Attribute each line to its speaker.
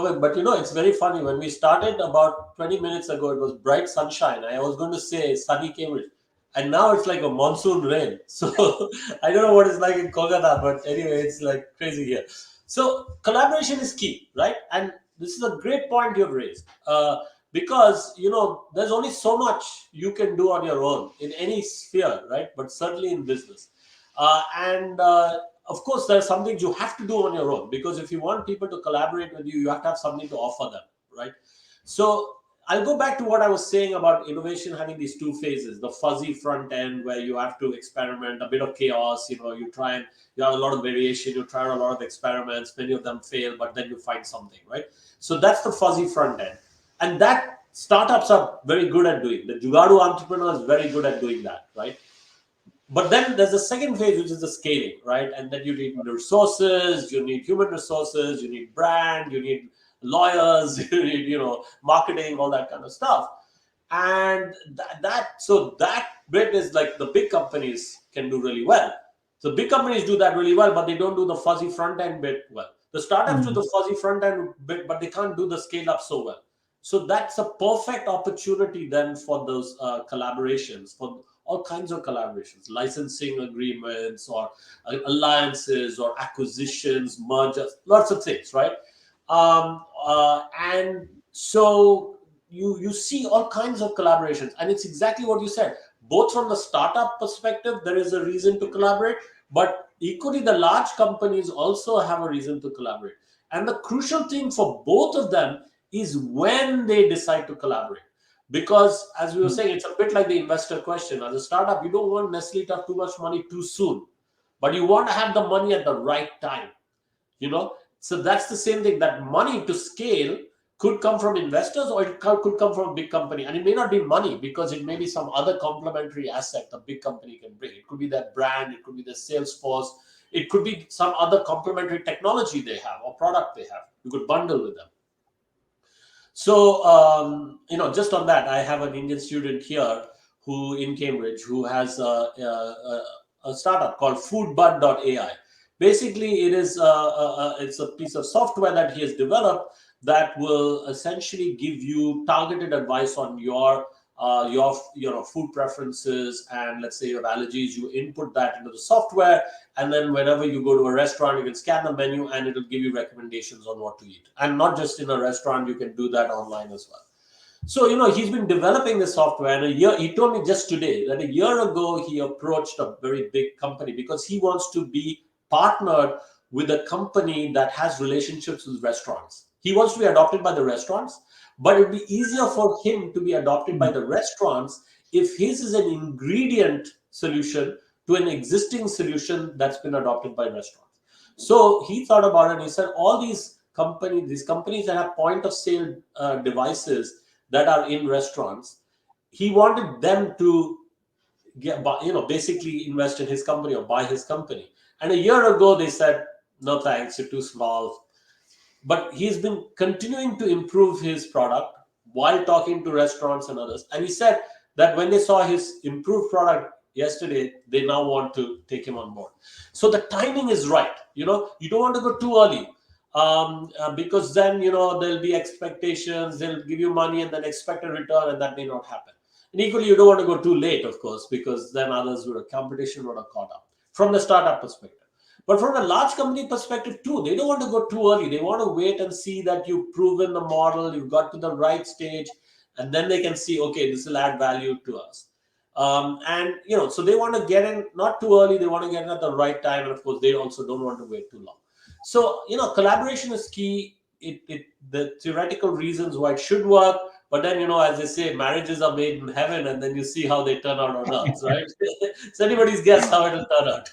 Speaker 1: But it's very funny. When we started about 20 minutes ago, it was bright sunshine. I was going to say sunny Cambridge, and now it's like a monsoon rain. So I don't know what it's like in Kolkata, but anyway, it's like crazy here. So collaboration is key, right? And this is a great point you've raised, because there's only so much you can do on your own in any sphere, right? But certainly in business, and of course, there are some things you have to do on your own, because if you want people to collaborate with you, you have to have something to offer them, right? So I'll go back to what I was saying about innovation having these two phases: the fuzzy front end, where you have to experiment, a bit of chaos. You try and you have a lot of variation, you try a lot of experiments, many of them fail, but then you find something, right? So that's the fuzzy front end, and that startups are very good at doing. The Jugadu entrepreneur is very good at doing that, right? But then there's a second phase, which is the scaling, right? And then you need resources, you need human resources, you need brand, you need lawyers, you need marketing, all that kind of stuff. And that bit is like the big companies can do really well. So big companies do that really well, but they don't do the fuzzy front end bit well. The startups do
Speaker 2: Mm.
Speaker 1: the fuzzy front end bit, but they can't do the scale up so well. So that's a perfect opportunity then for those collaborations, for all kinds of collaborations, licensing agreements, or alliances, or acquisitions, mergers, lots of things, right? And so you see all kinds of collaborations, and it's exactly what you said. Both from the startup perspective, there is a reason to collaborate, but equally the large companies also have a reason to collaborate. And the crucial thing for both of them is when they decide to collaborate. Because as we were saying, it's a bit like the investor question. As a startup, you don't want necessarily to have too much money too soon, but you want to have the money at the right time. So that's the same thing. That money to scale could come from investors, or it could come from a big company, and it may not be money, because it may be some other complementary asset a big company can bring. It could be their brand, it could be their sales force, it could be some other complementary technology they have or product they have. You could bundle with them. So, just on that, I have an Indian student here who in Cambridge who has a startup called foodbutt.ai. Basically, it's a piece of software that he has developed that will essentially give you targeted advice on your food preferences, and let's say your allergies. You input that into the software, and then whenever you go to a restaurant, you can scan the menu and it'll give you recommendations on what to eat. And not just in a restaurant, you can do that online as well. So, he's been developing this software, and he told me just today that a year ago he approached a very big company because he wants to be partnered with a company that has relationships with restaurants. He wants to be adopted by the restaurants, but it'd be easier for him to be adopted by
Speaker 2: Mm.
Speaker 1: the restaurants if his is an ingredient solution to an existing solution that's been adopted by restaurants. So he thought about it and he said, all these companies that have point of sale devices that are in restaurants, he wanted them to basically invest in his company or buy his company. And a year ago, they said, no thanks, you're too small. But he's been continuing to improve his product while talking to restaurants and others. And he said that when they saw his improved product yesterday, they now want to take him on board. So the timing is right. You don't want to go too early, because then there'll be expectations. They'll give you money and then expect a return, and that may not happen. And equally, you don't want to go too late, of course, because then others would have competition would have caught up from the startup perspective. But from a large company perspective too, they don't want to go too early. They want to wait and see that you've proven the model, you've got to the right stage, and then they can see, okay, this will add value to us. And so they want to get in not too early. They want to get in at the right time, and of course, they also don't want to wait too long. So collaboration is key. The theoretical reasons why it should work, but then as they say, marriages are made in heaven, and then you see how they turn out on earth, right? It's anybody's guess how it will turn out.